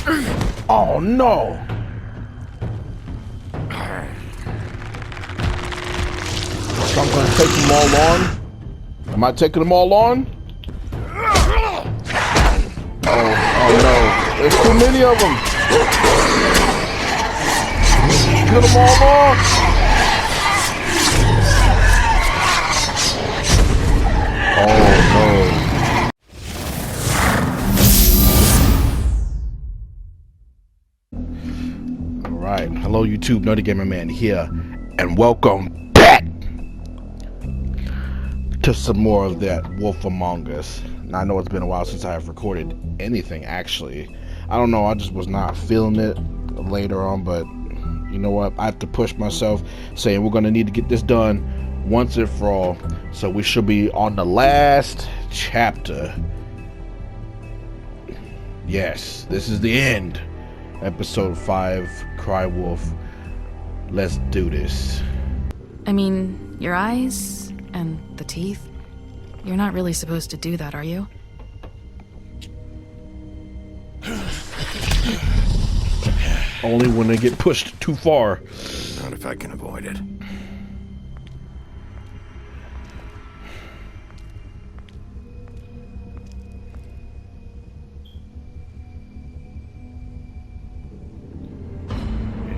Oh no! So I'm gonna take them all on? Am I taking them all on? Oh no. There's too many of them. Get them all on. Oh no. Alright. Hello YouTube, Nerdy Gamer Man here, and welcome back to some more of that Wolf Among Us. Now, I know it's been a while since I have recorded anything, actually. I don't know, I just was not feeling it later on, but you know what? I have to push myself, saying we're going to need to get this done once and for all. So we should be on the last chapter. Yes, this is the end. Episode 5, Cry Wolf. Let's do this. I mean, your eyes and the teeth. You're not really supposed to do that, are you? Only when they get pushed too far. Not if I can avoid it.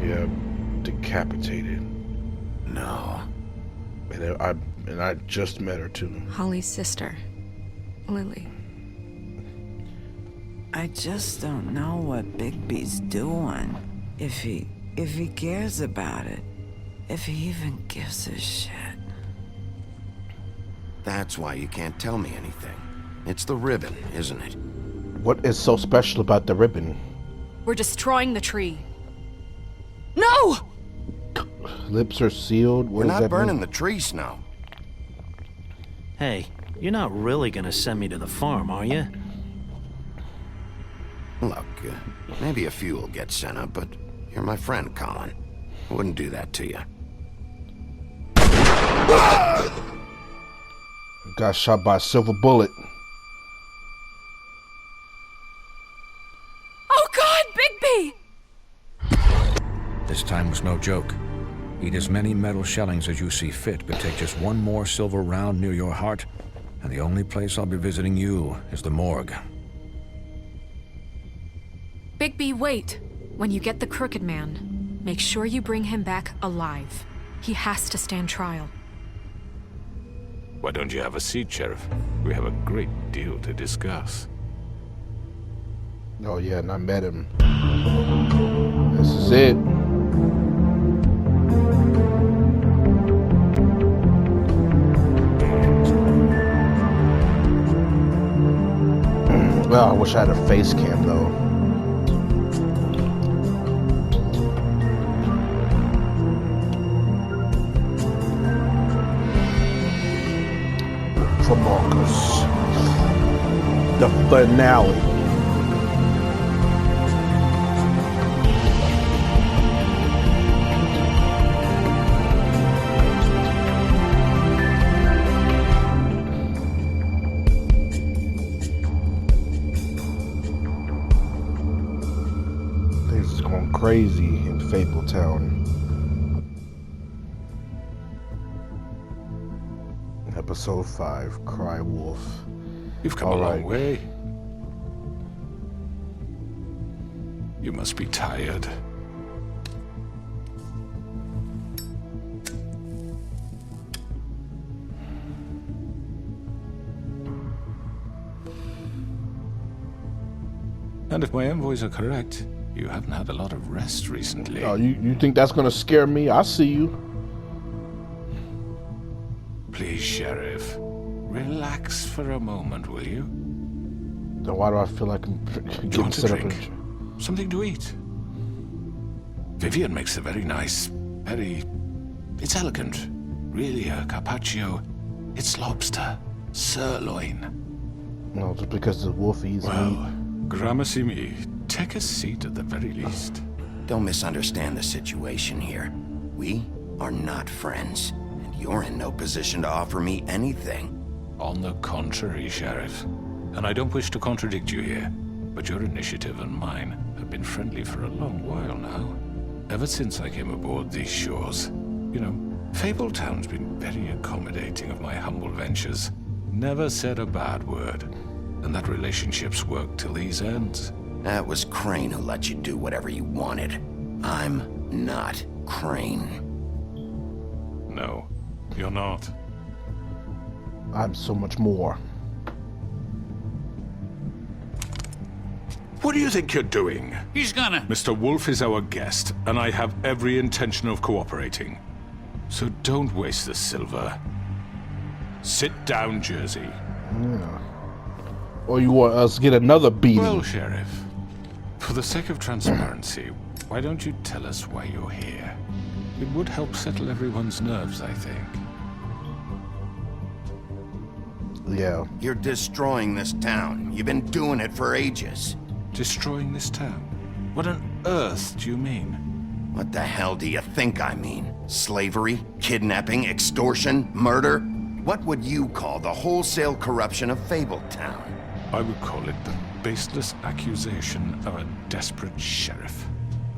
Yeah, decapitated. No. And I just met her too. Holly's sister, Lily. I just don't know what Bigby's doing. If he cares about it. If he even gives a shit. That's why you can't tell me anything. It's the ribbon, isn't it? What is so special about the ribbon? We're destroying the tree. No! Lips are sealed. We're not burning the tree, Snow. Hey, you're not really gonna send me to the farm, are you? Look, maybe a few will get sent up, but you're my friend, Colin. I wouldn't do that to you. Got shot by a silver bullet. Oh God, Bigby! This time was no joke. Eat as many metal shellings as you see fit, but take just one more silver round near your heart, and the only place I'll be visiting you is the morgue. Bigby, wait. When you get the Crooked Man, make sure you bring him back alive. He has to stand trial. Why don't you have a seat, Sheriff? We have a great deal to discuss. Oh yeah, and I met him. This is it. Well, I wish I had a face cam though. Among Us. The finale. Things is going crazy in Fabletown. Episode 5, Cry Wolf. You've come a long way. You must be tired. And if my envoys are correct, you haven't had a lot of rest recently. Oh, you think that's gonna scare me? I see you. Please, Sheriff, relax for a moment, will you? Then why do I feel like I'm Do you getting want a set up? drink? Something to eat? Vivian makes a very nice, it's elegant. Really a carpaccio. It's lobster, sirloin. No, just because the wolf eats meat. Well, gramercy me. Take a seat at the very least. Don't misunderstand the situation here. We are not friends. You're in no position to offer me anything. On the contrary, Sheriff. And I don't wish to contradict you here, but your initiative and mine have have been friendly for a long while now. Ever since I came aboard these shores. You know, Fabletown's been very accommodating of my humble ventures. Never said a bad word. And that relationship's worked till these ends. That was Crane who let you do whatever you wanted. I'm not Crane. No, you're not. I'm so much more. What do you think you're doing? He's gonna... Mr. Wolf is our guest, and I have every intention of cooperating. So don't waste the silver. Sit down, Jersey. Yeah. Or you want us to get another beating? Well, Sheriff, for the sake of transparency, why don't you tell us why you're here? It would help settle everyone's nerves, I think. Yeah. You're destroying this town. You've been doing it for ages. Destroying this town? What on earth do you mean? What the hell do you think I mean? Slavery? Kidnapping? Extortion? Murder? What would you call the wholesale corruption of Fabletown? I would call it the baseless accusation of a desperate sheriff.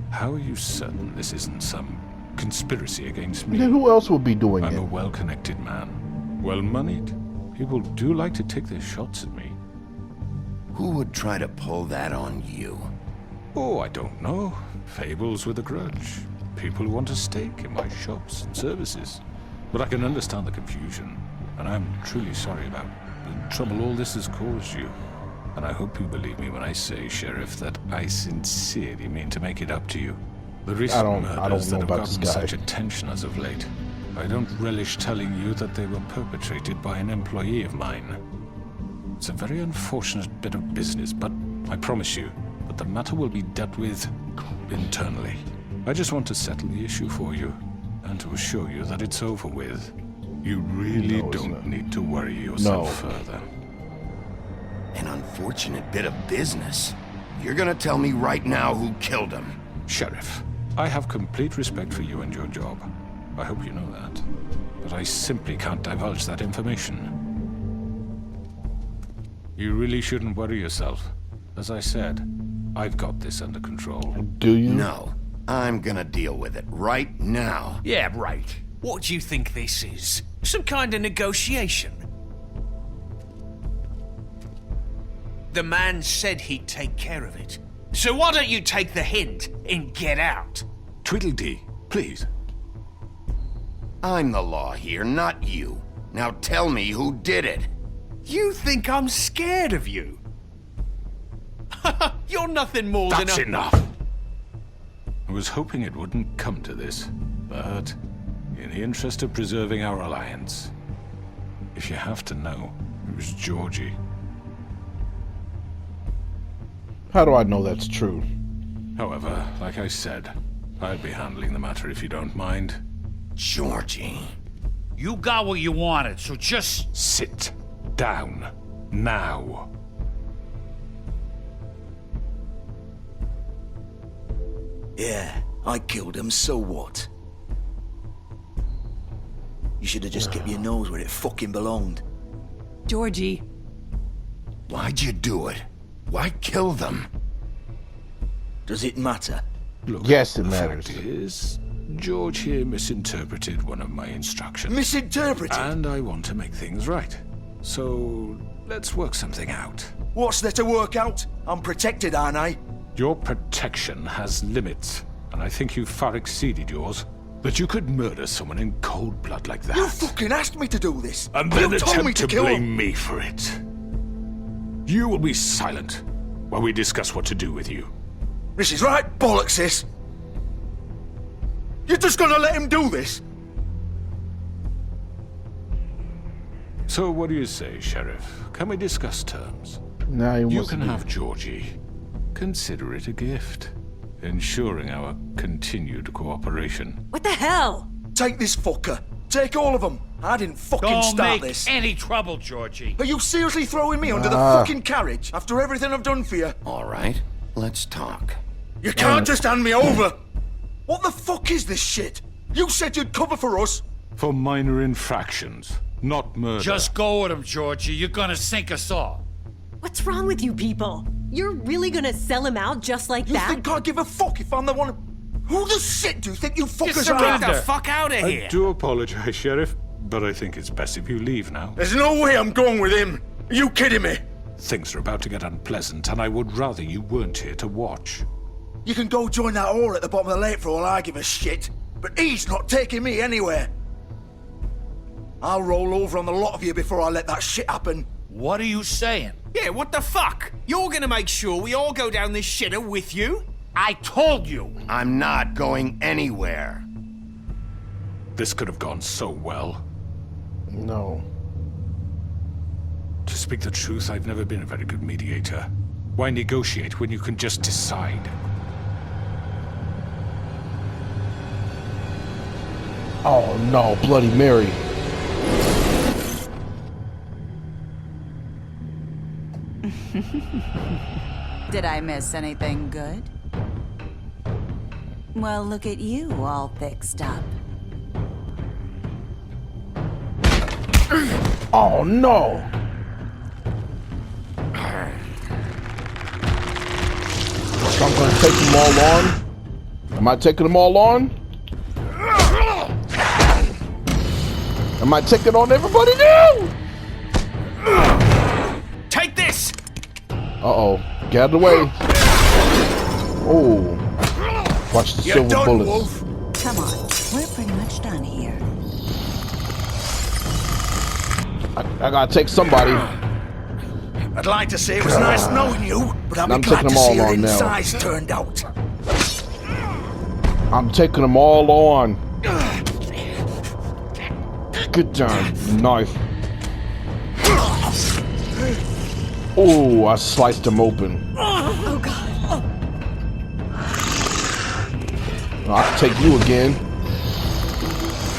How are you certain this isn't some conspiracy against me? Then who else will be doing I'm it? a well-connected man. Well-moneyed. People do like to take their shots at me. Who would try to pull that on you? Oh, I don't know. Fables with a grudge. People who want a stake in my shops and services. But I can understand the confusion, and I'm truly sorry about the trouble all this has caused you. And I hope you believe me when I say, Sheriff, that I sincerely mean to make it up to you. The recent murders that have gotten such attention as of late, I don't relish telling you that they were perpetrated by an employee of mine. It's a very unfortunate bit of business, but I promise you that the matter will be dealt with internally. I just want to settle the issue for you, and to assure you that it's over with. You really don't need to worry yourself further. An unfortunate bit of business? You're gonna tell me right now who killed him? Sheriff, I have complete respect for you and your job. I hope you know that. But I simply can't divulge that information. You really shouldn't worry yourself. As I said, I've got this under control. Do you? No. I'm gonna deal with it right now. Yeah, right. What do you think this is? Some kind of negotiation? The man said he'd take care of it. So why don't you take the hint and get out? Tweedledee, please. I'm the law here, not you. Now tell me who did it. You think I'm scared of you? You're nothing more than a... That's enough! I was hoping it wouldn't come to this, but in the interest of preserving our alliance, if you have to know, it was Georgie. How do I know that's true? However, like I said, I'll be handling the matter if you don't mind. Georgie. You got what you wanted, so just... Sit down. Now. Yeah, I killed him, so what? You should have just kept your nose where it fucking belonged. Georgie. Why'd you do it? Why kill them? Does it matter? Look, yes, it the matters. fact is, George here misinterpreted one of my instructions. Misinterpreted? And I want to make things right. So, let's work something out. What's there to work out? I'm protected, aren't I? Your protection has limits, and I think you've far exceeded yours. That you could murder someone in cold blood like that. You fucking asked me to do this! And then you told me attempt to to kill blame him. me for it. You will be silent while we discuss what to do with you. This is right bollocks, this! You're just gonna let him do this? So what do you say, Sheriff? Can we discuss terms? Now You can have Georgie. Consider it a gift, ensuring our continued cooperation. What the hell? Take this fucker. Take all of them. I didn't fucking Don't start make this. any trouble, Georgie. Are you seriously throwing me under the fucking carriage after everything I've done for you? All right, let's talk. You can't just hand me over! What the fuck is this shit? You said you'd cover for us! For minor infractions, not murder. Just go with him, Georgie. You're gonna sink us all. What's wrong with you people? You're really gonna sell him out just like You that? think I give a fuck if I'm the one? Who the shit do you think you fuckers are? Get the fuck out of I here! do apologize, Sheriff, but I think it's best if you leave now. There's no way I'm going with him. Are you kidding me? Things are about to get unpleasant, and I would rather you weren't here to watch. You can go join that whore at the bottom of the lake for all I give a shit. But he's not taking me anywhere. I'll roll over on the lot of you before I let that shit happen. What are you saying? Yeah, what the fuck? You're gonna make sure we all go down this shitter with you? I told you! I'm not going anywhere. This could have gone so well. No. To speak the truth, I've never been a very good mediator. Why negotiate when you can just decide? Oh no, Bloody Mary. Did I miss anything good? Well, look at you, all fixed up. Oh no. So I'm gonna take them all on. Am I taking them all on? Am I taking on everybody now? Take this! Uh-oh. Get out of the way. Oh. Watch the silver bullets. Wolf. Come on, we're pretty much done here. I gotta take somebody. I'd like to say it was nice knowing you, but I'm I'm taking glad them to all see your on now. insides turned out. I'm taking them all on. Good job. Knife. Oh, I sliced him open. Oh God. Oh. I can take you again.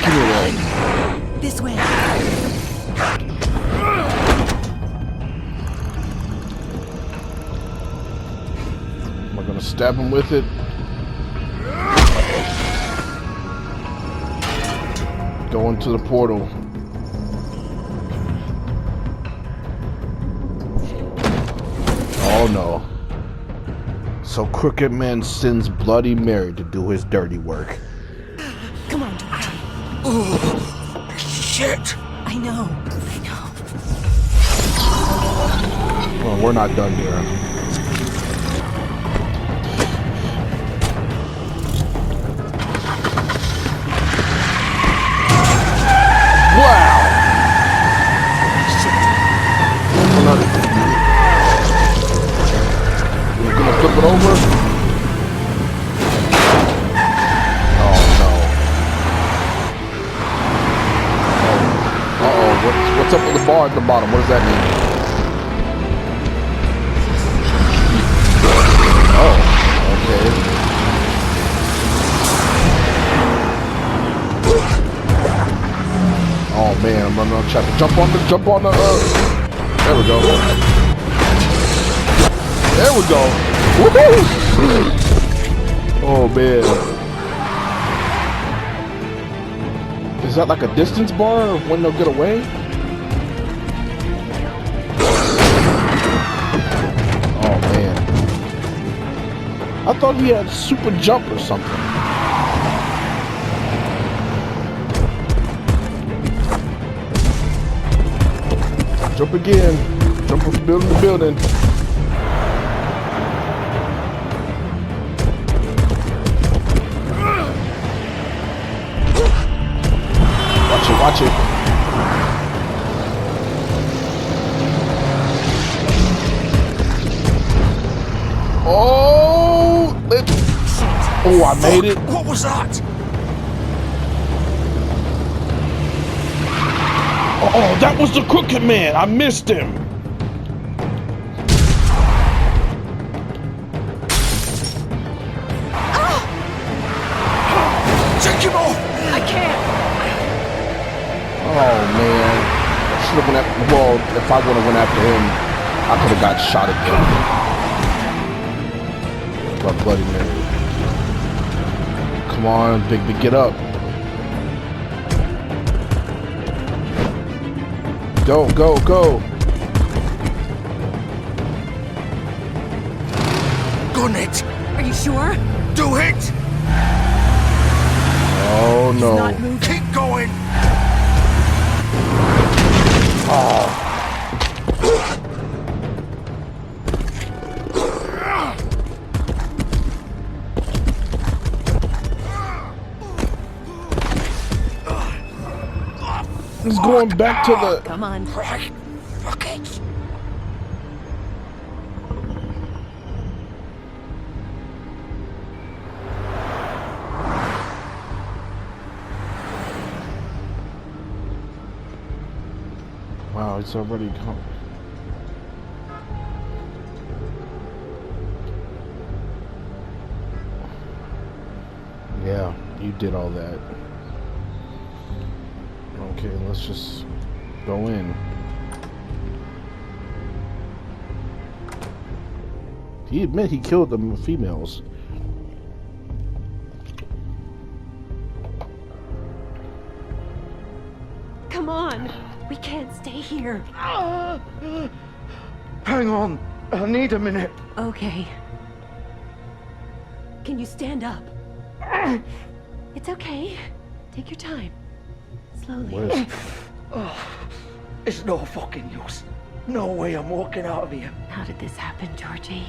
Give me that. This way. Am I gonna stab him with it? Go into the portal. Oh no. So Crooked Man sends Bloody Mary to do his dirty work. Come on, Georgie. Oh, shit. I know. Well, we're not done here. Wow! We're gonna flip it over. Oh no. Uh-oh, what's up with the bar at the bottom? What does that mean? Oh, okay. Oh man, I'm running on track. Jump on the, there we go. There we go. Woohoo! Oh man. Is that like a distance bar of when they'll get away? Oh man. I thought he had super jump or something. Jump again. Jump from building to building. Watch it, watch it. Oh, oh, I made it. What was that? Oh, that was the Crooked Man. I missed him. Take him off! I can't. Oh man. I should have went after, well, if I would have went after him, I could have got shot again. But Bloody Mary. Come on, Big, get up. Go, go, go. gun it. Are you sure? Do it. Oh no. Not moving. Keep going. He's going back to the. Come on. Right. Fuck it. Wow, it's already gone. Yeah, you did all that. Okay, let's just go in. He admit he killed the females. Come on. We can't stay here. Hang on. I need a minute. Okay. Can you stand up? It's okay. Take your time. Slowly. Where's... It's no fucking use. No way I'm walking out of here. How did this happen, Georgie?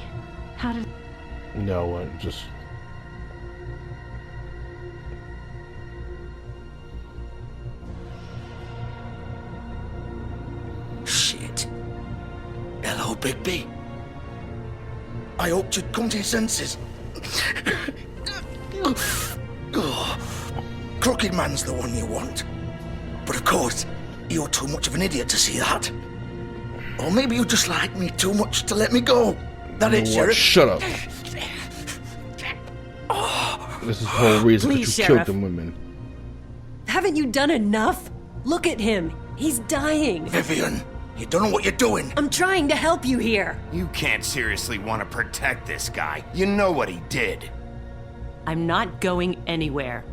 How did... No, just... Shit. Hello, Bigby. I hoped you'd come to your senses. Crooked Man's the one you want. But of course, you're too much of an idiot to see that. Or maybe you just like me too much to let me go. That it, Sheriff? Shut up. This is the whole reason that you Please, killed Sheriff. them women. Haven't you done enough? Look at him. He's dying. Vivian, you don't know what you're doing. I'm trying to help you here. You can't seriously want to protect this guy. You know what he did. I'm not going anywhere.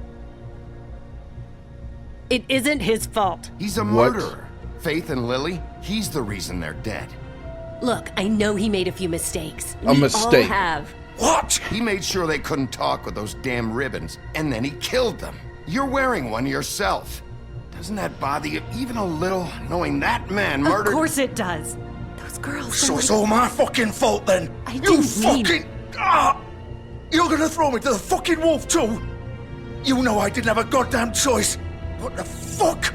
It isn't his fault. He's a What? murderer. Faith and Lily, he's the reason they're dead. Look, I know he made a few mistakes. A We mistake. all have. What? He made sure they couldn't talk with those damn ribbons, and then he killed them. You're wearing one yourself. Doesn't that bother you even a little, knowing that man murdered... Of course it does. Those girls... So they're it's like- all my fucking fault then? I You didn't mean- fucking... You're gonna throw me to the fucking wolf too? You know I didn't have a goddamn choice. What the fuck?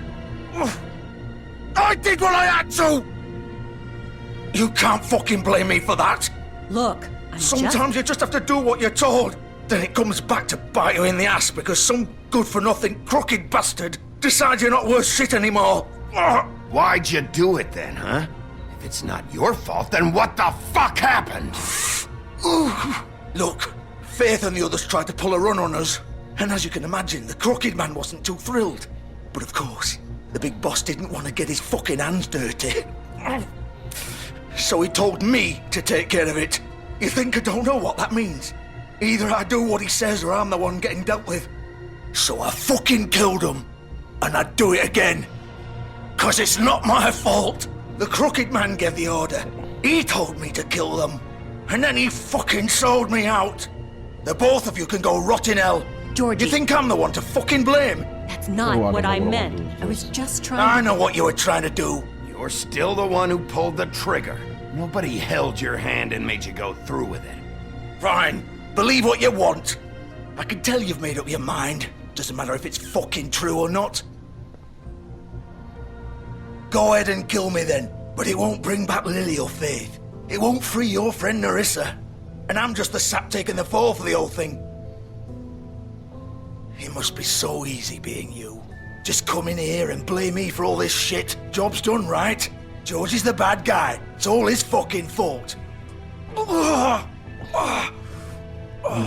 I did what I had to! You can't fucking blame me for that. Look, I'm Sometimes you just have to do what you're told. Then it comes back to bite you in the ass because some good-for-nothing crooked bastard decides you're not worth shit anymore. Why'd you do it then, huh? If it's not your fault, then what the fuck happened? Look, Faith and the others tried to pull a run on us. And as you can imagine, the Crooked Man wasn't too thrilled. But of course, the big boss didn't want to get his fucking hands dirty. So he told me to take care of it. You think I don't know what that means? Either I do what he says or I'm the one getting dealt with. So I fucking killed him. And I'd do it again. 'Cause it's not my fault. The Crooked Man gave the order. He told me to kill them. And then he fucking sold me out. The both of you can go rot in hell. Georgie. You think I'm the one to fucking blame? That's not Oh, I what don't I know what meant. I'm doing. I was just trying I to... know what you were trying to do. You're still the one who pulled the trigger. Nobody held your hand and made you go through with it. Fine. Believe what you want. I can tell you've made up your mind. Doesn't matter if it's fucking true or not. Go ahead and kill me then. But it won't bring back Lily or Faith. It won't free your friend Narissa. And I'm just the sap taking the fall for the whole thing. It must be so easy being you. Just come in here and blame me for all this shit. Job's done, right? George is the bad guy. It's all his fucking fault. You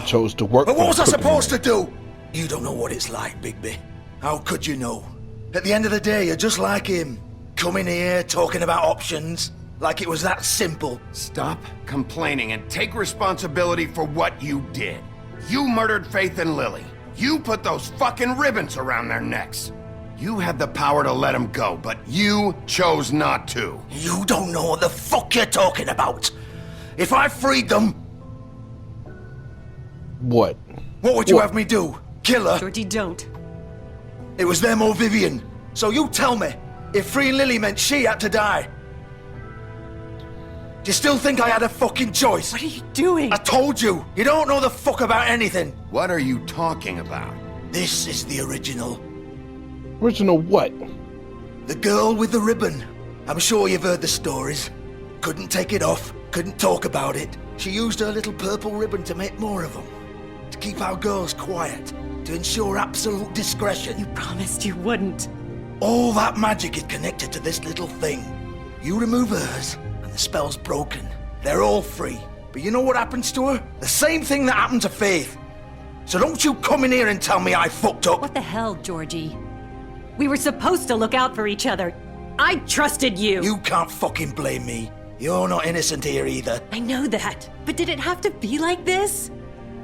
chose to work. But what was I for the supposed to Crooked do? You don't know what it's like, Bigby. How could you know? At the end of the day, you're just like him. Coming here, talking about options. Like it was that simple. Stop complaining and take responsibility for what you did. You murdered Faith and Lily. You put those fucking ribbons around their necks. You had the power to let them go, but you chose not to. You don't know what the fuck you're talking about. If I freed them, What? What would you have me do? Kill her? Georgie, don't. It was them or Vivian. So you tell me, if freeing Lily meant she had to die, do you still think I had a fucking choice? What are you doing? I told you, you don't know the fuck about anything. What are you talking about? This is the original. Original what? The girl with the ribbon. I'm sure you've heard the stories. Couldn't take it off, couldn't talk about it. She used her little purple ribbon to make more of them. To keep our girls quiet. To ensure absolute discretion. You promised you wouldn't. All that magic is connected to this little thing. You remove hers, and the spell's broken. They're all free. But you know what happens to her? The same thing that happened to Faith. So don't you come in here and tell me I fucked up. What the hell, Georgie? We were supposed to look out for each other. I trusted you. You can't fucking blame me. You're not innocent here either. I know that. But did it have to be like this?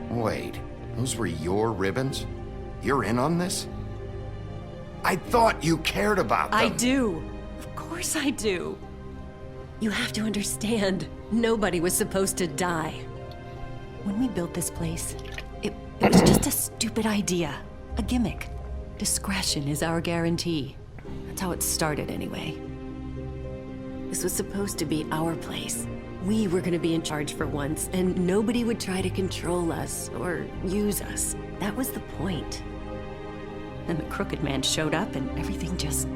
Wait, those were your ribbons? You're in on this? I thought you cared about them. I do. Of course I do. You have to understand, nobody was supposed to die. When we built this place, it was just a stupid idea. A gimmick. Discretion is our guarantee. That's how it started anyway. This was supposed to be our place. We were gonna be in charge for once, and nobody would try to control us or use us. That was the point. Then the crooked man showed up and everything just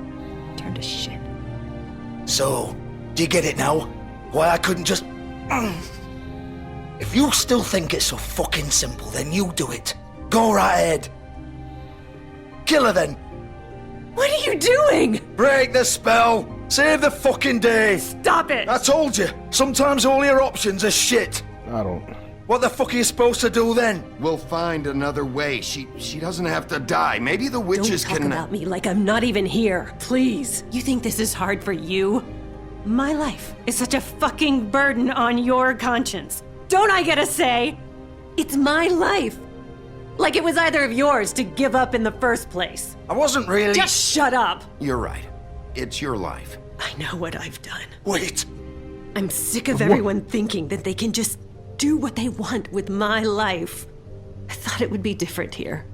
turned to shit. So, do you get it now? Why I couldn't just... If you still think it's so fucking simple, then you do it. Go right ahead. Kill her then. What are you doing? Break the spell. Save the fucking day. Stop it. I told you. Sometimes all your options are shit. I don't... What the fuck are you supposed to do then? We'll find another way. She doesn't have to die. Maybe the witches Don't talk can... about me like I'm not even here, please. You think this is hard for you? My life is such a fucking burden on your conscience. Don't I get a say? It's my life. Like it was either of yours to give up in the first place. I wasn't really... Just shut up. You're right. It's your life. I know what I've done. Wait. I'm sick of everyone thinking that they can just do what they want with my life. I thought it would be different here.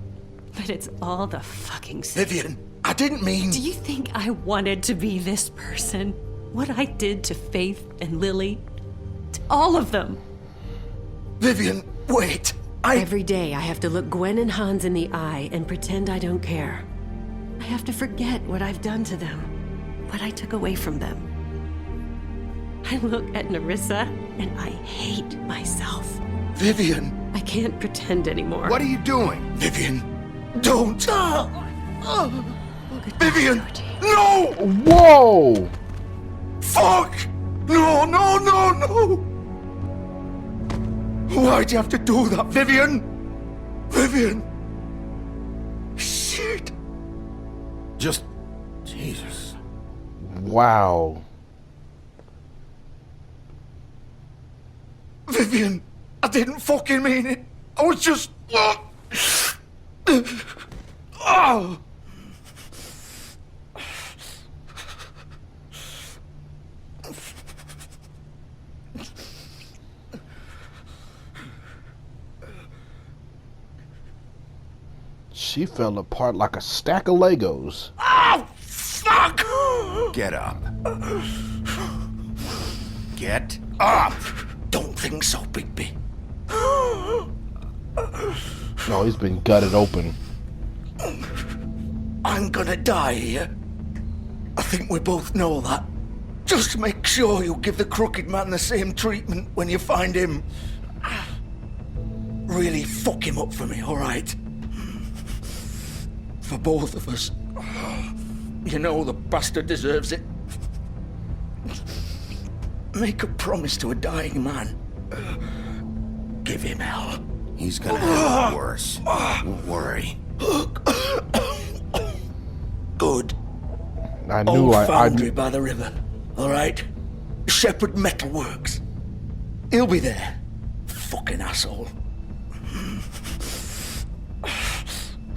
But it's all the fucking same. Vivian, I didn't mean... Do you think I wanted to be this person? What I did to Faith and Lily? To all of them. Vivian, wait. Every day I have to look Gwen and Hans in the eye and pretend I don't care. I have to forget what I've done to them. What I took away from them. I look at Nerissa and I hate myself. Vivian. I can't pretend anymore. What are you doing? Vivian, don't. Vivian, no! Whoa! Fuck! No, no, no, no! Why'd you have to do that, Vivian? Vivian! Shit! Just... Jesus. Wow. Vivian, I didn't fucking mean it. I was just... Oh! She fell apart like a stack of Legos. Oh, fuck! Get up. Get up! Don't think so, Bigby. No, he's been gutted open. I'm gonna die here. I think we both know that. Just make sure you give the crooked man the same treatment when you find him. Really fuck him up for me, alright? For both of us. You know the bastard deserves it. Make a promise to a dying man. Give him hell. He's gonna have it worse. Don't worry. Good. I knew Old I foundry by the river. Alright? Shepherd Metalworks. He'll be there. Fucking asshole.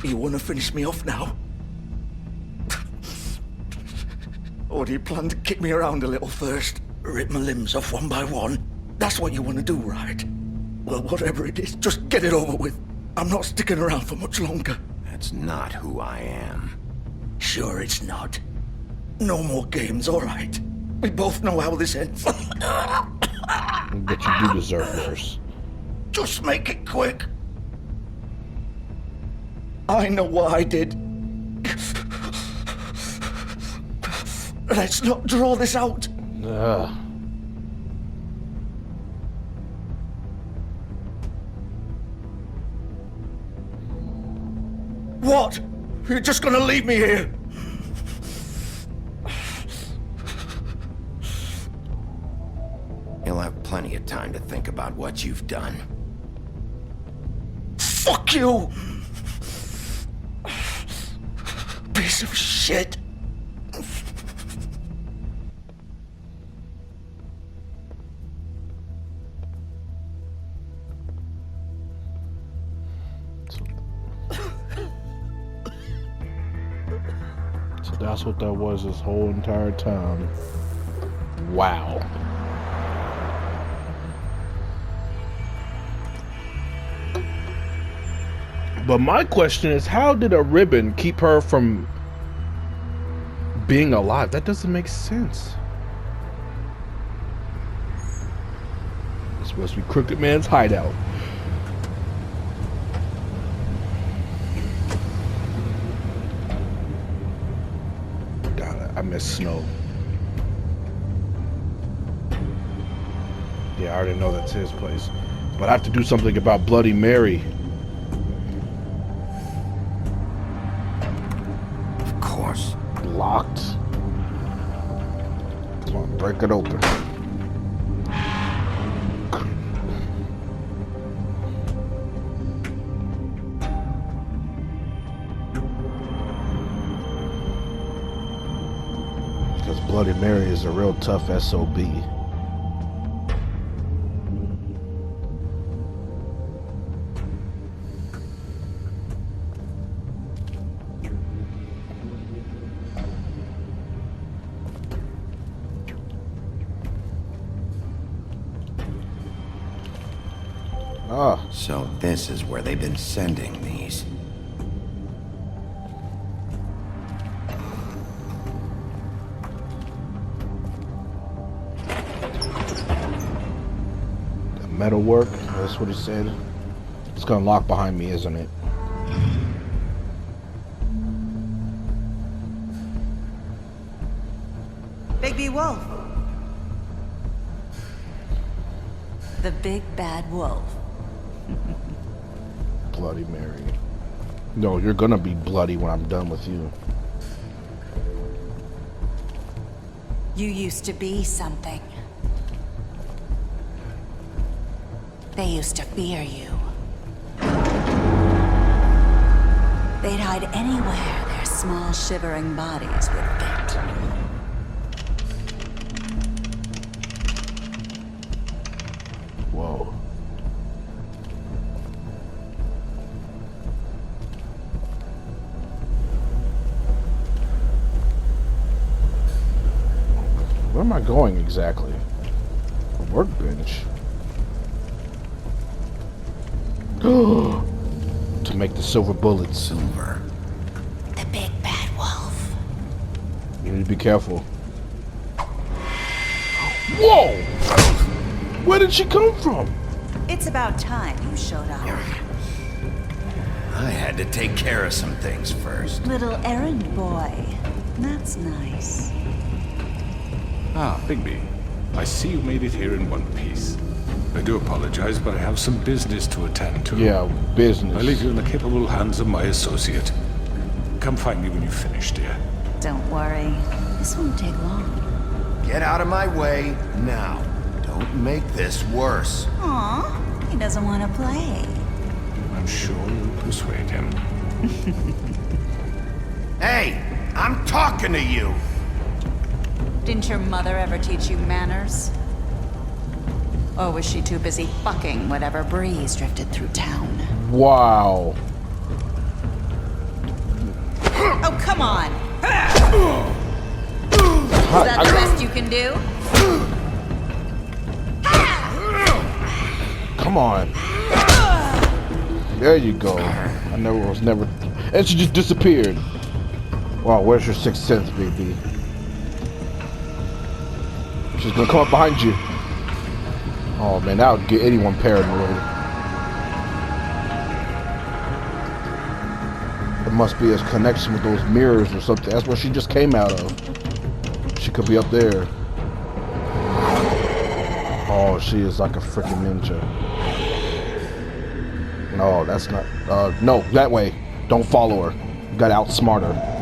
You wanna finish me off now? Or do you plan to kick me around a little first? Rip my limbs off one by one? That's what you wanna do, right? Well, whatever it is, just get it over with. I'm not sticking around for much longer. That's not who I am. Sure it's not. No more games, all right? We both know how this ends. But you do deserve worse. Just make it quick. I know what I did. Let's not draw this out. What? You're just gonna leave me here? You'll have plenty of time to think about what you've done. Fuck you! Piece of shit. So that's what that was this whole entire time. Wow. But my question is, how did a ribbon keep her from being alive? That doesn't make sense. It's supposed to be Crooked Man's hideout. God, I miss snow. Yeah, I already know that's his place. But I have to do something about Bloody Mary. Locked. Come on, break it open. Because Bloody Mary is a real tough SOB. So this is where they've been sending these. The metal work, that's what he said. It's gonna lock behind me, isn't it? Bigby Wolf. The big bad wolf. Bloody Mary. No, you're gonna be bloody when I'm done with you. You used to be something. They used to fear you. They'd hide anywhere their small shivering bodies would fit. Whoa. Where am I going exactly? A workbench. To make the silver bullets. Silver. The big bad wolf. You need to be careful. Whoa! Where did she come from? It's about time you showed up. I had to take care of some things first. Little errand boy. That's nice. Ah, Bigby. I see you made it here in one piece. I do apologize, but I have some business to attend to. Yeah, business. I leave you in the capable hands of my associate. Come find me when you've finished, dear. Don't worry. This won't take long. Get out of my way now. Don't make this worse. Aw, he doesn't want to play. I'm sure you'll persuade him. Hey, I'm talking to you! Didn't your mother ever teach you manners? Or was she too busy fucking whatever breeze drifted through town? Wow. Oh, come on! Is that the best you can do? Come on. There you go. I was never. And she just disappeared. Wow, where's your sixth sense, baby? She's gonna come up behind you. Oh man, that would get anyone paranoid. There must be a connection with those mirrors or something. That's where she just came out of. She could be up there. Oh, she is like a freaking ninja. No, that's not. No, that way. Don't follow her. You gotta outsmart her.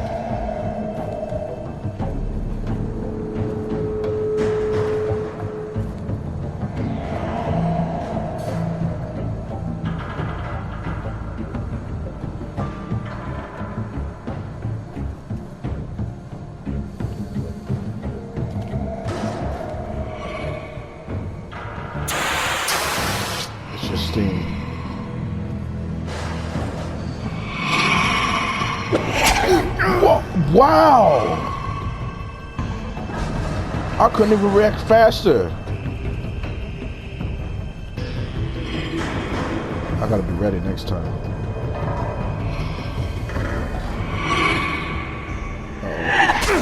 Wow! I couldn't even react faster. I gotta be ready next time.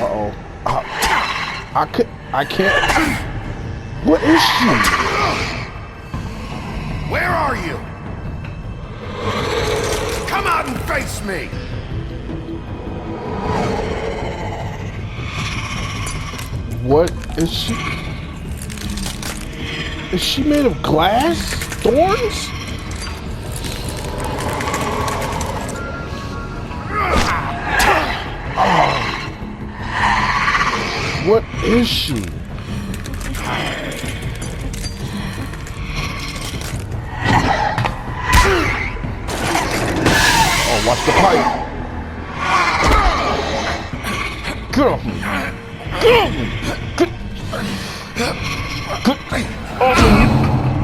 Uh-oh. I can't. What is she? Where are you? Come out and face me! What is she? Is she made of glass? Thorns? Oh. What is she? Oh, watch the pipe. Get off me. Get off me.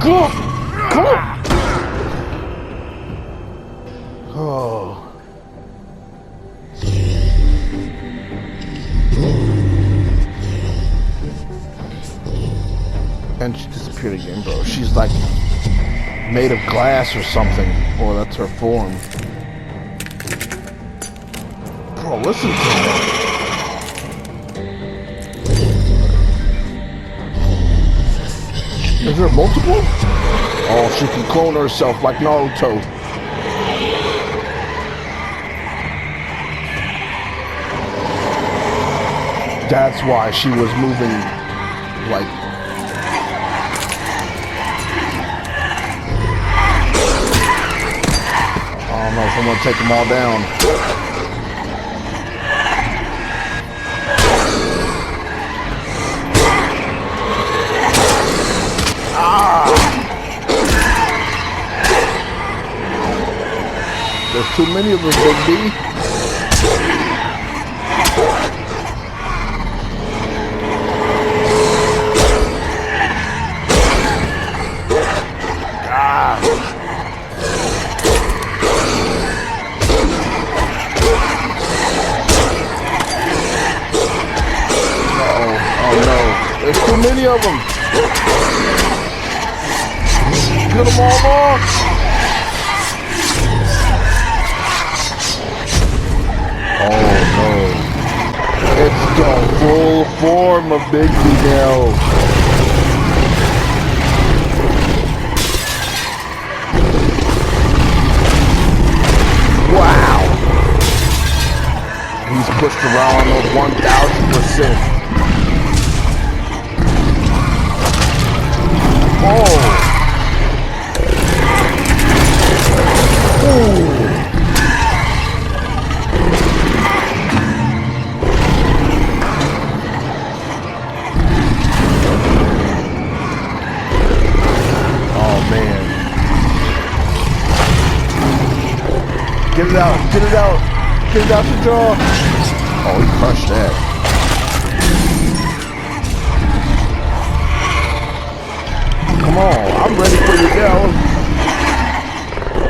Go! Oh. And she disappeared again, bro. She's like made of glass or something. Oh, that's her form. Bro, listen to her. Is there multiple? Oh, she can clone herself like Naruto. That's why she was moving like... I don't know if I'm gonna take them all down. There's too many of us, Big B. Oh no. There's too many of them. Get them all off. Oh no. It's the full form of Big B now. Wow. He's pushed around 1,000%. Oh. Ooh. Get it out, get it out, get it out your jaw. Oh, he crushed that. Come on, I'm ready for you now.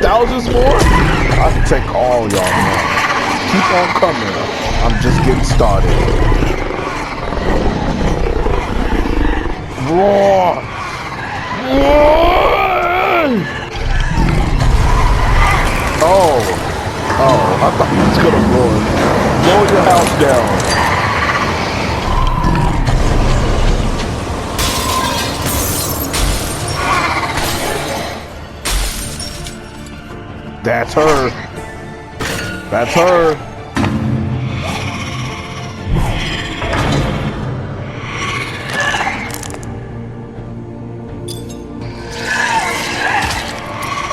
Thousands more? I can take all y'all now. Keep on coming. I'm just getting started. Roar! Roar! Oh, I thought he was gonna blow your house down. That's her. That's her.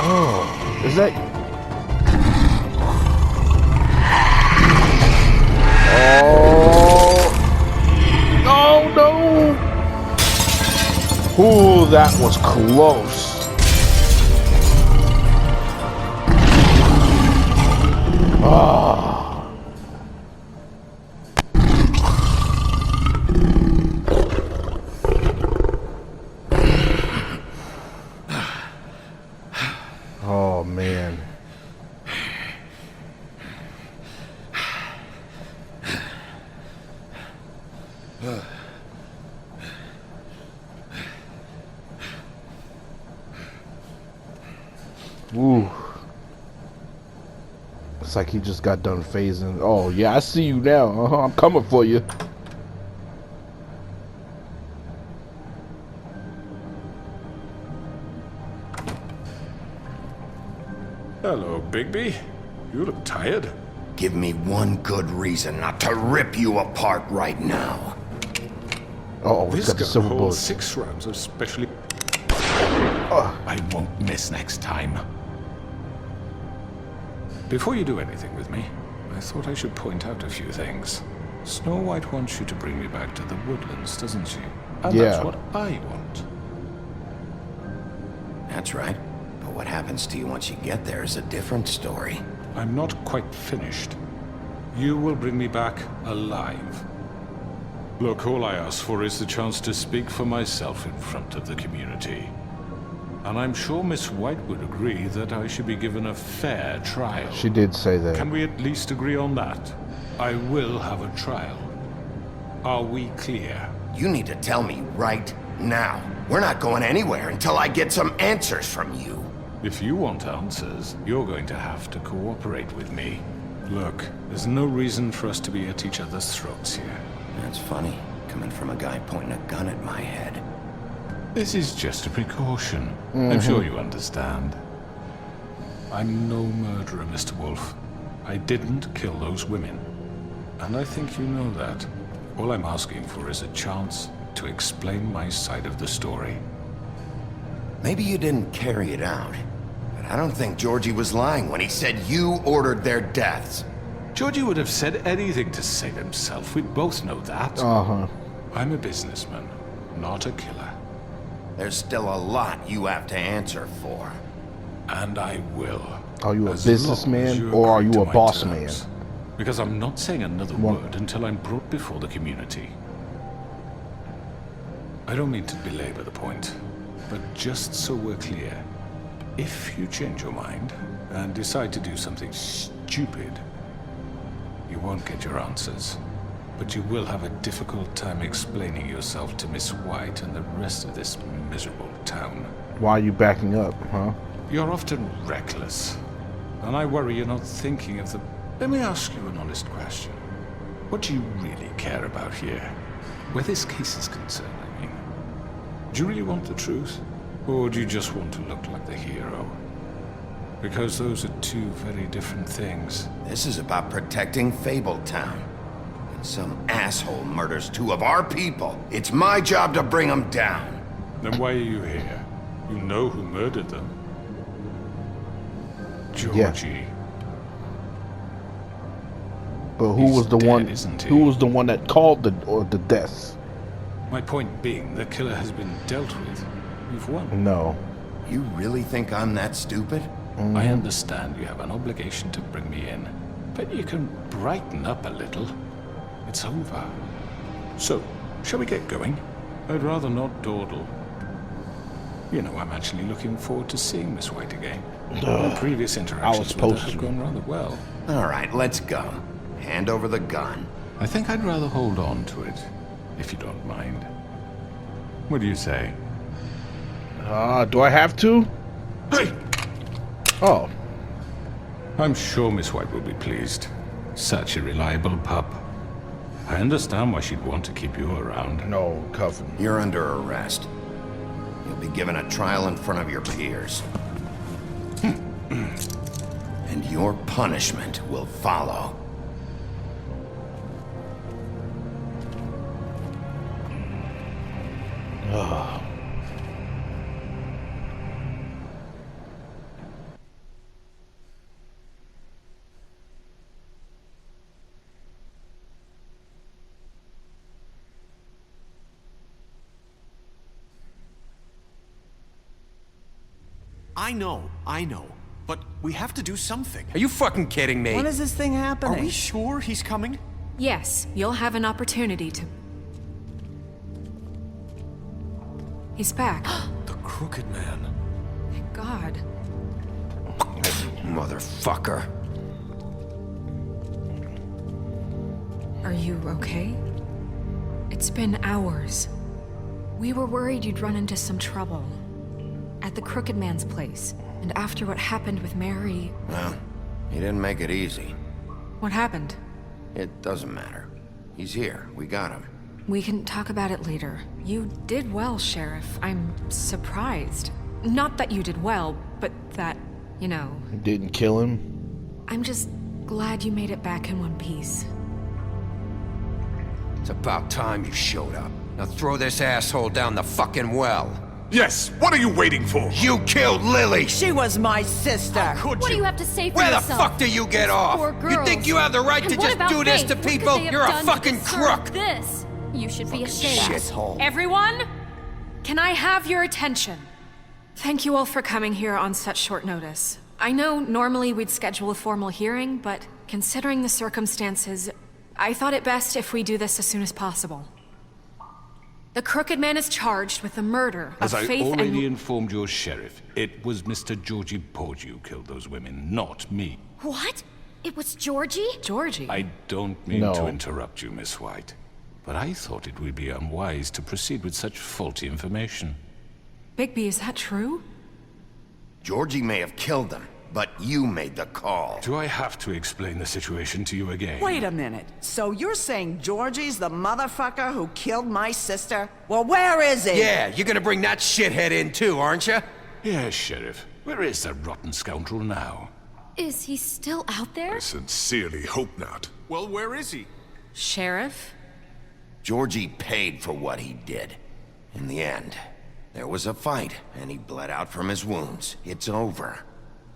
Oh, is that? Oh no! Ooh, that was close. Ah. Oh man. Ooh. It's like he just got done phasing. Oh yeah, I see you now. I'm coming for you. Hello, Bigby. You look tired. Give me one good reason not to rip you apart right now. Oh, This got the gun silver holds bullet. 6 rounds of specially... I won't miss next time. Before you do anything with me, I thought I should point out a few things. Snow White wants you to bring me back to the woodlands, doesn't she? And Yeah. that's what I want. That's right. But what happens to you once you get there is a different story. I'm not quite finished. You will bring me back alive. Look, all I ask for is the chance to speak for myself in front of the community. And I'm sure Miss White would agree that I should be given a fair trial. She did say that. Can we at least agree on that? I will have a trial. Are we clear? You need to tell me right now. We're not going anywhere until I get some answers from you. If you want answers, you're going to have to cooperate with me. Look, there's no reason for us to be at each other's throats here. That's funny, coming from a guy pointing a gun at my head. This is just a precaution. I'm sure you understand. I'm no murderer, Mr. Wolf. I didn't kill those women. And I think you know that. All I'm asking for is a chance to explain my side of the story. Maybe you didn't carry it out, but I don't think Georgie was lying when he said you ordered their deaths. Georgie would have said anything to save himself. We both know that. Uh-huh. I'm a businessman, not a killer. There's still a lot you have to answer for. And I will. Are you a as long businessman as you or are agree you to a my boss terms. man? Because I'm not saying another What? word until I'm brought before the community. I don't mean to belabor the point, but just so we're clear, if you change your mind and decide to do something stupid, you won't get your answers. But you will have a difficult time explaining yourself to Miss White and the rest of this miserable town. Why are you backing up, huh? You're often reckless, and I worry you're not thinking of the... Let me ask you an honest question. What do you really care about here? Where this case is concerned, I mean. Do you really want the truth? Or do you just want to look like the hero? Because those are two very different things. This is about protecting Fabletown. And some asshole murders 2 of our people. It's my job to bring them down. Then why are you here? You know who murdered them. Yeah. Georgie. But who He's was the dead, one? isn't he? Who was the one that called the deaths? My point being, the killer has been dealt with. You've won. No. You really think I'm that stupid? I understand you have an obligation to bring me in, but you can brighten up a little. It's over. So, shall we get going? I'd rather not dawdle. You know, I'm actually looking forward to seeing Miss White again. My previous interactions with her have gone rather well. All right, let's go. Hand over the gun. I think I'd rather hold on to it, if you don't mind. What do you say? Do I have to? Hey! Oh. I'm sure Miss White will be pleased. Such a reliable pup. I understand why she'd want to keep you around. No, Coven. You're under arrest. You'll be given a trial in front of your peers. And your punishment will follow. Ugh. I know. But we have to do something. Are you fucking kidding me? When is this thing happening? Are we sure he's coming? Yes, you'll have an opportunity to... He's back. The Crooked Man. Thank God. Motherfucker. Are you okay? It's been hours. We were worried you'd run into some trouble. At the Crooked Man's place. And after what happened with Mary... Well, he didn't make it easy. What happened? It doesn't matter. He's here. We got him. We can talk about it later. You did well, Sheriff. I'm surprised. Not that you did well, but that, you know... Didn't kill him? I'm just glad you made it back in one piece. It's about time you showed up. Now throw this asshole down the fucking well. Yes, what are you waiting for? You killed Lily! She was my sister. Could What do you have to say for Where yourself? the fuck do you get These off? poor You girls. think you have the right And to what just about do this Faith? to What could people? they have You're a done to fucking deserve crook! This. You should be ashamed. Shithole. Everyone, can I have your attention? Thank you all for coming here on such short notice. I know normally we'd schedule a formal hearing, but considering the circumstances, I thought it best if we do this as soon as possible. The Crooked Man is charged with the murder As of I Faith already and... informed your sheriff, it was Mr. Georgie Porgy who killed those women, not me. What? It was Georgie? Georgie? I don't mean No. to interrupt you, Miss White, but I thought it would be unwise to proceed with such faulty information. Bigby, is that true? Georgie may have killed them, but you made the call. Do I have to explain the situation to you again? Wait a minute. So you're saying Georgie's the motherfucker who killed my sister? Well, where is he? Yeah, you're gonna bring that shithead in too, aren't you? Yes, Sheriff. Where is that rotten scoundrel now? Is he still out there? I sincerely hope not. Well, where is he? Sheriff? Georgie paid for what he did. In the end, there was a fight, and he bled out from his wounds. It's over.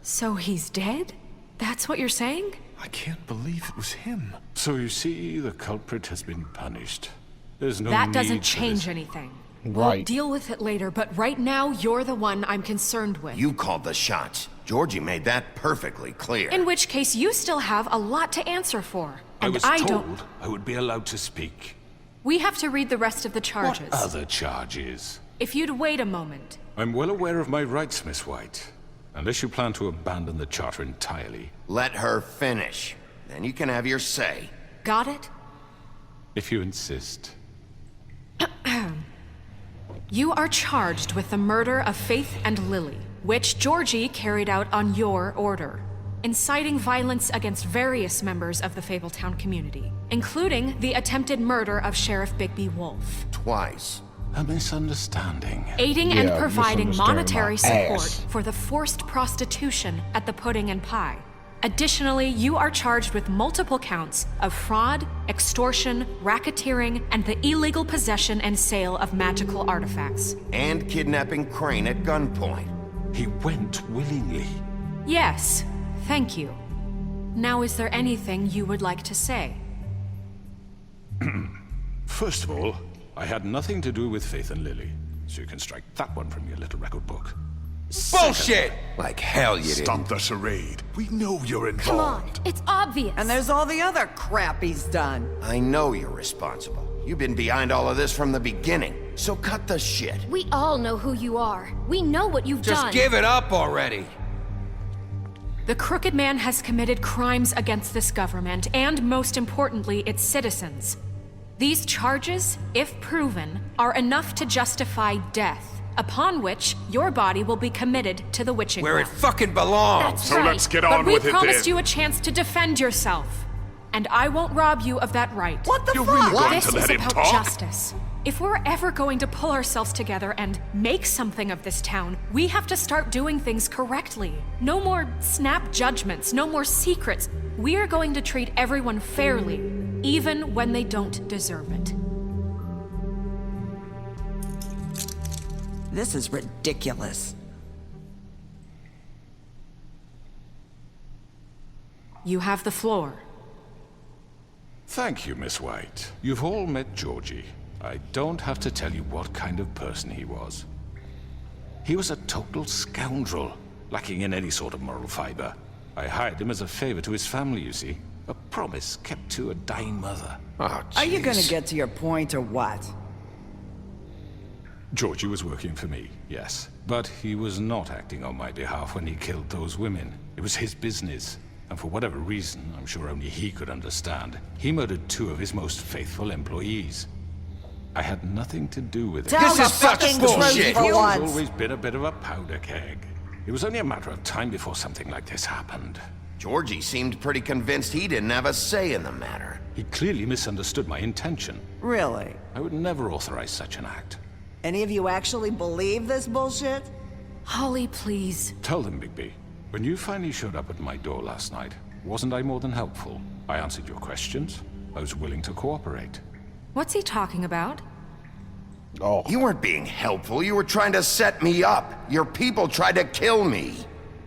So he's dead? That's what you're saying? I can't believe it was him. So you see, the culprit has been punished. There's no That need doesn't for change this. anything. We'll Right. deal with it later, but right now, you're the one I'm concerned with. You called the shots. Georgie made that perfectly clear. In which case, you still have a lot to answer for. I And was I told don't... I would be allowed to speak. We have to read the rest of the charges. What other charges? If you'd wait a moment. I'm well aware of my rights, Miss White. Unless you plan to abandon the charter entirely. Let her finish. Then you can have your say. Got it? If you insist. You are charged with the murder of Faith and Lily, which Georgie carried out on your order, inciting violence against various members of the Fabletown community, including the attempted murder of Sheriff Bigby Wolf. Twice. A misunderstanding. Aiding and Yeah, providing misunderstand monetary my support ass. for the forced prostitution at the Pudding and Pie. Additionally, you are charged with multiple counts of fraud, extortion, racketeering, and the illegal possession and sale of magical artifacts. And kidnapping Crane at gunpoint. He went willingly. Yes, thank you. Now, is there anything you would like to say? First of all, I had nothing to do with Faith and Lily, so you can strike that one from your little record book. Bullshit! Like hell you didn't. Stop the charade. We know you're involved. Come on, it's obvious. And there's all the other crap he's done. I know you're responsible. You've been behind all of this from the beginning. So cut the shit. We all know who you are. We know what you've Just done. give it up already. The Crooked Man has committed crimes against this government and, most importantly, its citizens. These charges, if proven, are enough to justify death, upon which your body will be committed to the witching Where it well. fucking belongs. That's So right. let's get but on we with it promised then. you a chance to defend yourself. And I won't rob you of that right. What the You're fuck? really going This to is let him about talk? justice. If we're ever going to pull ourselves together and make something of this town, we have to start doing things correctly. No more snap judgments, no more secrets. We are going to treat everyone fairly, even when they don't deserve it. This is ridiculous. You have the floor. Thank you, Miss White. You've all met Georgie. I don't have to tell you what kind of person he was. He was a total scoundrel, lacking in any sort of moral fiber. I hired him as a favor to his family, you see. A promise kept to a dying mother. Oh, Are you gonna jeez. get to your point or what? Georgie was working for me, yes. But he was not acting on my behalf when he killed those women. It was his business. And for whatever reason, I'm sure only he could understand, he murdered 2 of his most faithful employees. I had nothing to do with it. Tell This the is such fucking bullshit. truth for He's once. always been a bit of a powder keg. It was only a matter of time before something like this happened. Georgie seemed pretty convinced he didn't have a say in the matter. He clearly misunderstood my intention. Really? I would never authorize such an act. Any of you actually believe this bullshit? Holly, please. Tell them, Bigby. When you finally showed up at my door last night, wasn't I more than helpful? I answered your questions. I was willing to cooperate. What's he talking about? Oh, You weren't being helpful. You were trying to set me up. Your people tried to kill me.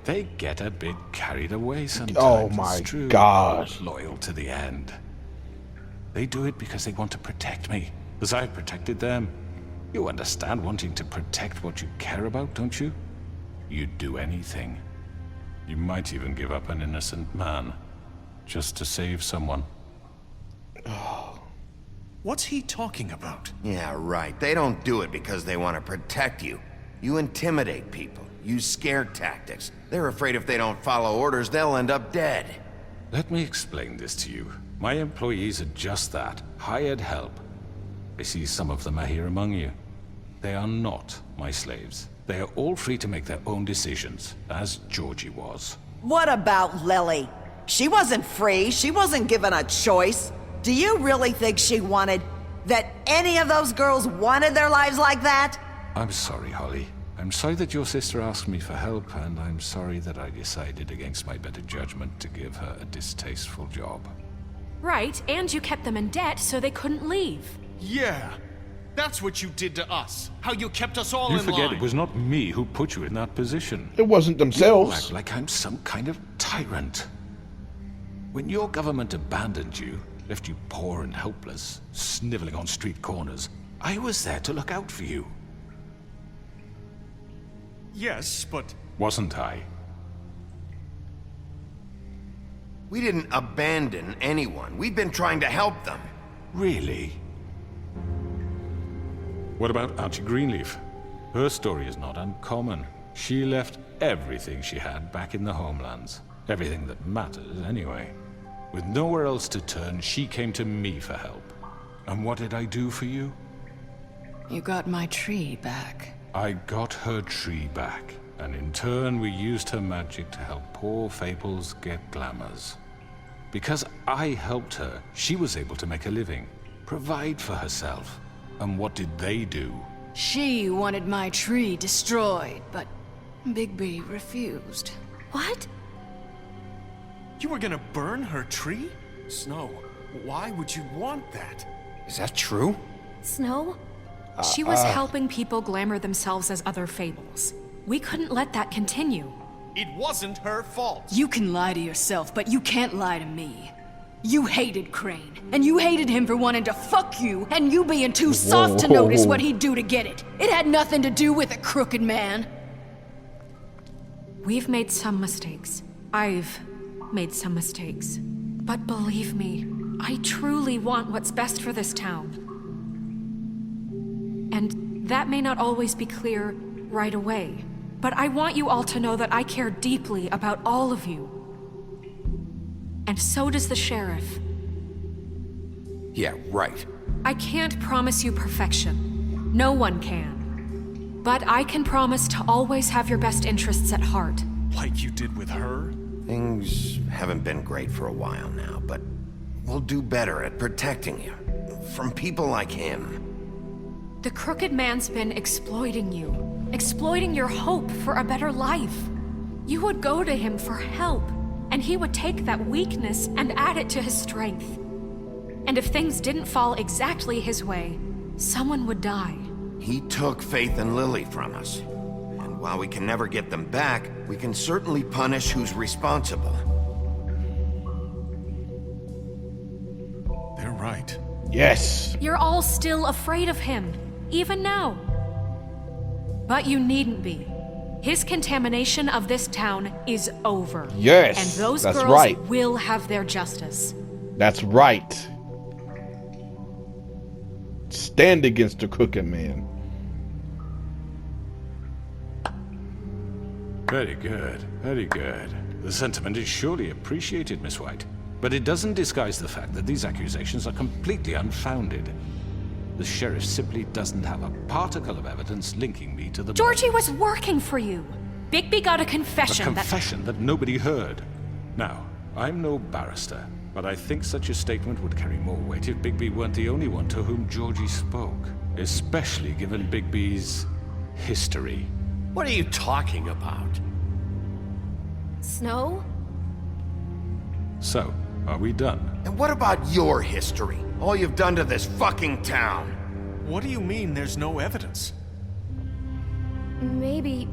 They get a bit carried away sometimes. Oh it's my true. gosh. Loyal to the end. They do it because they want to protect me, as I've protected them. You understand wanting to protect what you care about, don't you? You'd do anything. You might even give up an innocent man, just to save someone. What's he talking about? Yeah, right. They don't do it because they want to protect you. You intimidate people. Use scare tactics. They're afraid if they don't follow orders, they'll end up dead. Let me explain this to you. My employees are just that, hired help. I see some of them are here among you. They are not my slaves. They are all free to make their own decisions, as Georgie was. What about Lily? She wasn't free. She wasn't given a choice. Do you really think she wanted... that any of those girls wanted their lives like that? I'm sorry, Holly. I'm sorry that your sister asked me for help, and I'm sorry that I decided against my better judgment to give her a distasteful job. Right, and you kept them in debt so they couldn't leave. Yeah. That's what you did to us. How you kept us all You in forget line. it was not me who put you in that position. it wasn't You all themselves. act like I'm some kind of tyrant. When your government abandoned you, left you poor and helpless, sniveling on street corners, I was there to look out for you. Yes, but... Wasn't I? We didn't abandon anyone. We've been trying to help them. Really? What about Auntie Greenleaf? Her story is not uncommon. She left everything she had back in the homelands. Everything that matters, anyway. With nowhere else to turn, she came to me for help. And what did I do for you? You got my tree back. I got her tree back, and in turn we used her magic to help poor Fables get glamours. Because I helped her, she was able to make a living, provide for herself. And what did they do? She wanted my tree destroyed, but Bigby refused. What? You were gonna burn her tree? Snow, why would you want that? Is that true? Snow? She was helping people glamour themselves as other fables. We couldn't let that continue. It wasn't her fault. You can lie to yourself, but you can't lie to me. You hated Crane, and you hated him for wanting to fuck you, and you being too soft to notice what he'd do to get it. It had nothing to do with a crooked man. We've made some mistakes. I've made some mistakes. But believe me, I truly want what's best for this town. And that may not always be clear right away, but I want you all to know that I care deeply about all of you. And so does the sheriff. Yeah, right. I can't promise you perfection. No one can. But I can promise to always have your best interests at heart. Like you did with her? Things haven't been great for a while now, but we'll do better at protecting you from people like him. The Crooked Man's been exploiting you, exploiting your hope for a better life. You would go to him for help, and he would take that weakness and add it to his strength. And if things didn't fall exactly his way, someone would die. He took Faith and Lily from us. And while we can never get them back, we can certainly punish who's responsible. They're right. Yes. You're all still afraid of him, even now. But you needn't be. His contamination of this town is over. Yes, and those that's girls right. will have their justice. That's right. Stand against the Crooked Man. Very good, very good. The sentiment is surely appreciated, Miss White. But it doesn't disguise the fact that these accusations are completely unfounded. The sheriff simply doesn't have a particle of evidence linking me to the... Georgie was working for you. Bigby got a A confession confession that nobody heard. Now, I'm no barrister, but I think such a statement would carry more weight if Bigby weren't the only one to whom Georgie spoke. Especially given Bigby's history. What are you talking about? Snow? So, are we done? And what about your history? All you've done to this fucking town? What do you mean there's no evidence? Maybe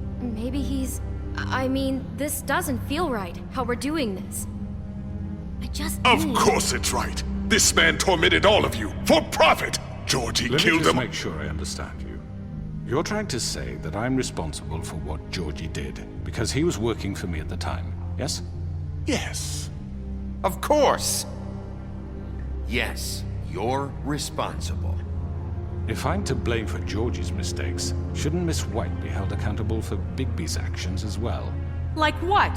he's... I mean, this doesn't feel right, how we're doing this. I just Of need... course it's right. This man tormented all of you for profit. Georgie Let me killed just them. make sure I understand you. You're trying to say that I'm responsible for what Georgie did because he was working for me at the time, yes? Yes. Of course! Yes, you're responsible. If I'm to blame for Georgie's mistakes, shouldn't Miss White be held accountable for Bigby's actions as well? Like what?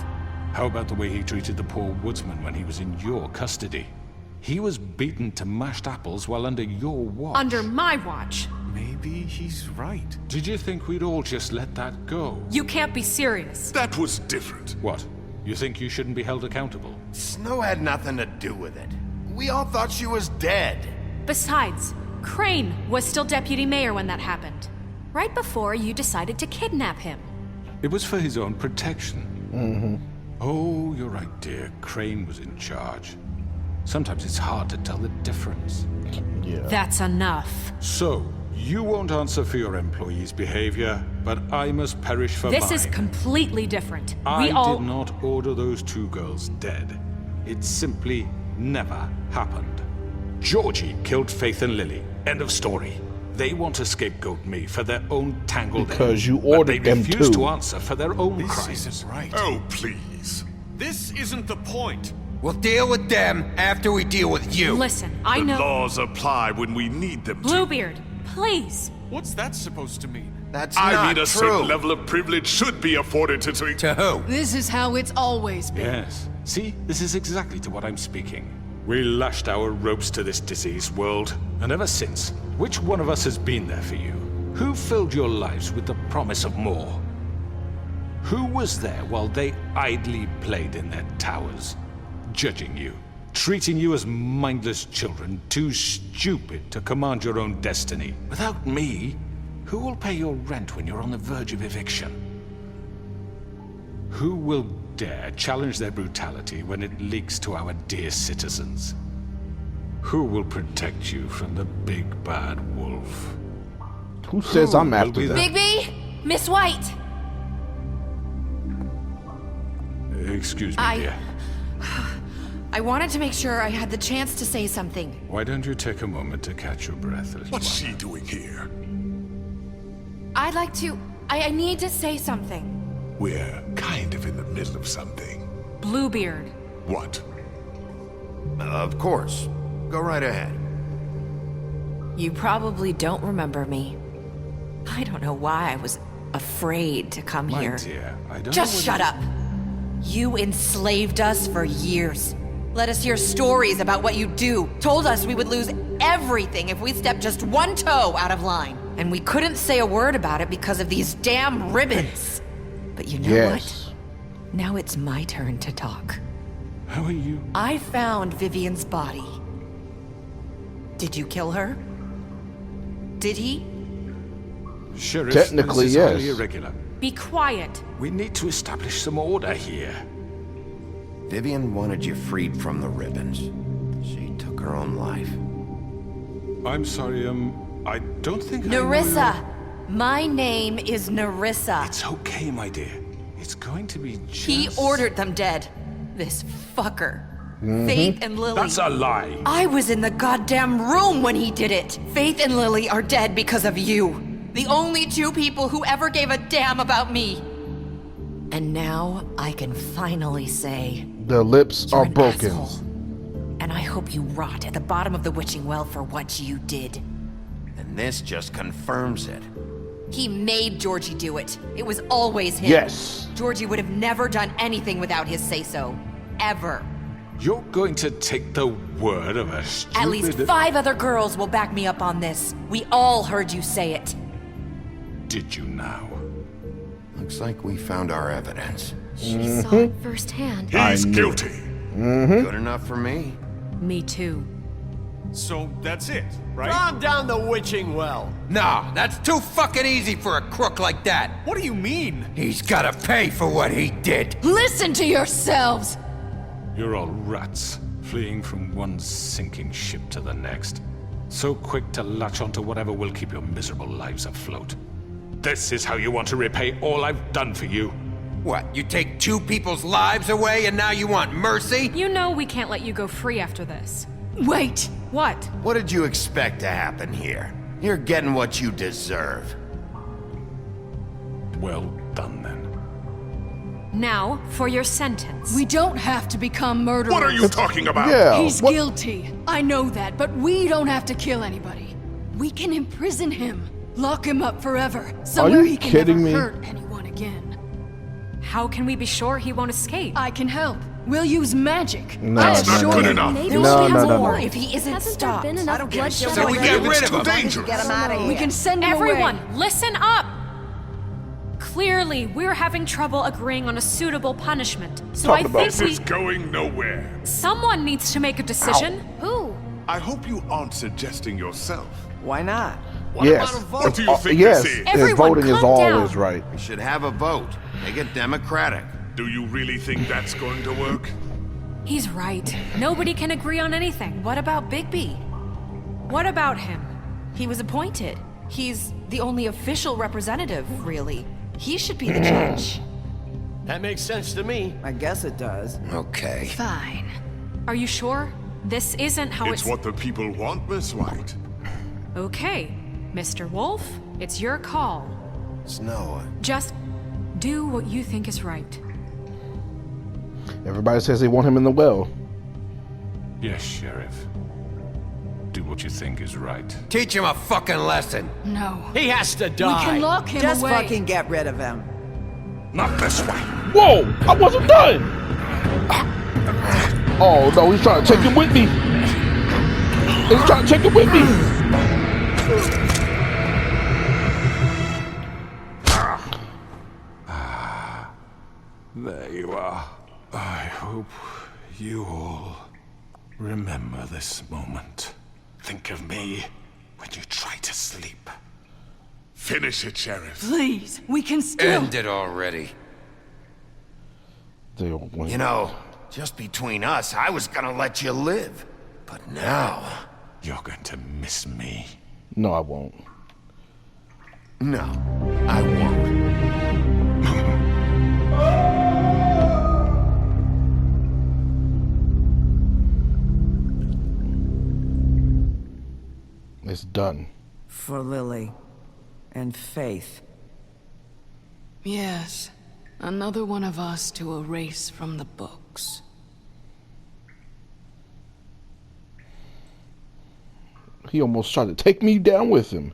How about the way he treated the poor woodsman when he was in your custody? He was beaten to mashed apples while under your watch. Under my watch. Maybe he's right. Did you think we'd all just let that go? You can't be serious. That was different. What? You think you shouldn't be held accountable? Snow had nothing to do with it. We all thought she was dead. Besides, Crane was still deputy mayor when that happened. Right before you decided to kidnap him. It was for his own protection. Oh, you're right, dear. Crane was in charge. Sometimes it's hard to tell the difference. Yeah. That's enough. So, you won't answer for your employees' behavior, but I must perish for This mine. is completely different. I We all... did not order those two girls dead. It simply never happened. Georgie killed Faith and Lily. End of story. They want to scapegoat me for their own tangled Because end, you but ordered they them refuse to. to answer for their own This crimes. isn't right. Oh, please. This isn't the point. We'll deal with them after we deal with you. Listen, I The know... laws apply when we need them to. Bluebeard, please. What's that supposed to mean? That's I not mean, a true. certain level of privilege should be afforded to... To who? This is how it's always been. Yes. See, this is exactly to what I'm speaking. We lashed our ropes to this diseased world, and ever since, which one of us has been there for you? Who filled your lives with the promise of more? Who was there while they idly played in their towers, judging you, treating you as mindless children, too stupid to command your own destiny? Without me, who will pay your rent when you're on the verge of eviction? Who will dare challenge their brutality when it leaks to our dear citizens? Who will protect you from the big bad wolf? Who says I'm will after be that? Bigby! Miss White! Excuse me, dear. I wanted to make sure I had the chance to say something. Why don't you take a moment to catch your breath a little What's longer? she doing here? I'd like to... I need to say something. We're kind of in the middle of something. Bluebeard. What? Of course. Go right ahead. You probably don't remember me. I don't know why I was afraid to come My here. dear, I don't Just know shut up. You enslaved us for years. Let us hear stories about what you do. Told us we would lose everything if we stepped just one toe out of line. and we couldn't say a word about it because of these damn ribbons. But you know what? Now it's my turn to talk. How are you? I found Vivian's body. Did you kill her? Did he? Sheriff, Technically, this is yes. highly irregular. Be quiet. We need to establish some order here. Vivian wanted you freed from the ribbons. She took her own life. I'm sorry, I don't think Nerissa! My name is Nerissa. It's okay, my dear. It's going to be just... He ordered them dead. This fucker. Faith and Lily. That's a lie. I was in the goddamn room when he did it. Faith and Lily are dead because of you. The only two people who ever gave a damn about me. And now I can finally say... The lips are broken. Asshole. And I hope you rot at the bottom of the witching well for what you did. And this just confirms it. He made Georgie do it. It was always him. Yes. Georgie would have never done anything without his say-so. Ever. You're going to take the word of a stupid... At least 5 other girls will back me up on this. We all heard you say it. Did you now? Looks like we found our evidence. She saw it firsthand. He's guilty. Good enough for me. Me too. So that's it, right? Calm down the witching well. Nah, that's too fucking easy for a crook like that. What do you mean? He's gotta pay for what he did. Listen to yourselves! You're all rats, fleeing from one sinking ship to the next. So quick to latch onto whatever will keep your miserable lives afloat. This is how you want to repay all I've done for you? What, you take 2 people's lives away and now you want mercy? You know we can't let you go free after this. Wait! What? What did you expect to happen here? You're getting what you deserve. Well done, then. Now, for your sentence. We don't have to become murderers. What are you talking about? Yeah. He's guilty. I know that, but we don't have to kill anybody. We can imprison him. Lock him up forever. Somewhere he can never hurt anyone again. How can we be sure he won't escape? I can help. We'll use magic. No, That's not good enough. Maybe No, she no, has no, more no. If he isn't Hasn't stopped. there been enough bloodshed? So we get rid of him. Dangerous. Get him out of here. We can send him Everyone, away. listen up! Clearly, we're having trouble agreeing on a suitable punishment. So I think This is going nowhere. someone needs to make a decision. Who? I hope you aren't suggesting yourself. Why not? Yes. What do you think Yes. this is? His Everyone, voting is calm always down. right. We should have a vote. Make it democratic. Do you really think that's going to work? He's right. Nobody can agree on anything. What about Bigby? What about him? He was appointed. He's the only official representative, really. He should be the judge. That makes sense to me. I guess it does. Okay. Fine. Are you sure? This isn't how It's what the people want, Miss White. Okay, Mr. Wolf, it's your call. Snow. Just do what you think is right. Everybody says they want him in the well. Yes, Sheriff. Do what you think is right. Teach him a fucking lesson. No. He has to We die. can lock him Just away. fucking get rid of him. Not this way. Whoa! I wasn't done! Oh no, he's trying to take him with me! He's trying to take him with me! There you are. I hope you all remember this moment. Think of me when you try to sleep. Finish it, Sheriff. Please, we can still... End it already. They all win. You know, just between us, I was gonna let you live. But now... You're going to miss me. No, I won't. No, I won't. It's done. For Lily. And Faith. Yes. Another one of us to erase from the books. He almost tried to take me down with him.